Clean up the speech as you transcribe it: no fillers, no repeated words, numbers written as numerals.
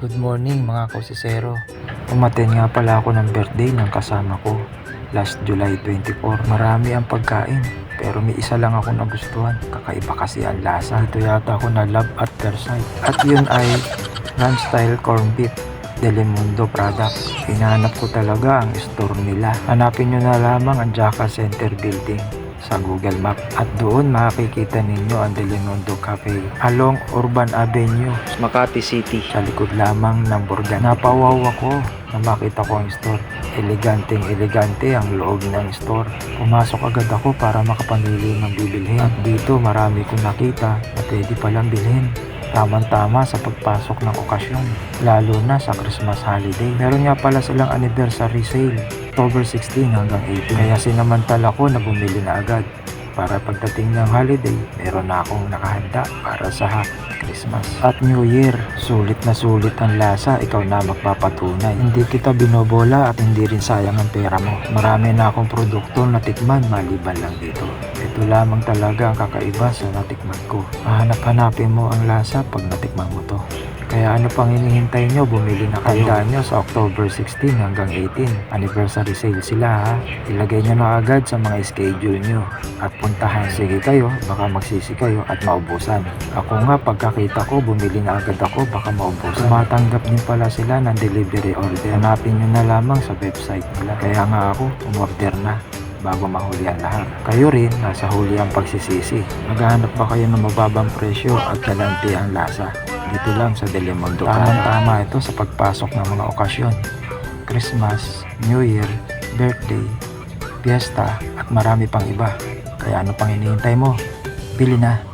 Good morning mga kausisero. Umaten nga pala ako ng birthday ng kasama ko last July 24. Marami ang pagkain pero may isa lang ako nagustuhan. Kakaiba kasi ang lasa. Ito yata ako na love at first sight. At yun ay ranch style corned beef, Delimundo product. Hinahanap ko talaga ang store nila. Hanapin nyo na lamang ang Jaca Center Building sa Google Map at doon makikita ninyo ang Delimundo Cafe along Urban Avenue, Makati City, sa likod lamang ng Burgan. Napawaw ako na makita ko ang store. Elegante ang loob ng store. Pumasok agad ako para makapamili ng bibilhin at dito marami kong nakita na pwede palang bilhin. Tamang-tama sa pagpasok ng okasyon, lalo na sa Christmas holiday. Meron nga pala silang anniversary sale, October 16 hanggang 18. Kaya sinamantala ko na bumili na agad para pagdating ng holiday, meron na akong nakahanda para sa Christmas at New Year. Sulit na sulit ang lasa, ikaw na magpapatunay. Hindi kita binobola at hindi rin sayang ang pera mo. Marami na akong produkto na tikman maliban lang dito. Ito lamang talaga ang kakaiba sa natikman ko. Hanap-hanapin mo ang lasa pag natikman mo to. Kaya ano pang hinihintay nyo, bumili na kayo. Tandaan nyo sa October 16 hanggang 18, anniversary sale sila ha. Ilagay nyo na agad sa mga schedule nyo at puntahan. Sige kayo, baka magsisi kayo at maubusan. Ako nga pagkakita ko, bumili na agad ako, baka maubusan. Tumatanggap din pala sila ng delivery order. Hanapin nyo na lamang sa website nila. Kaya nga ako, umorder na bago mahuli ang lahat. Kayo rin, nasa huli ang pagsisisi. Maghahanap ba kayo ng mababang presyo at galante ang lasa? Dito lang sa Delimundo. Tamang-tama ito sa pagpasok ng mga okasyon. Christmas, New Year, birthday, fiesta at marami pang iba. Kaya ano pang hinihintay mo? Bili na!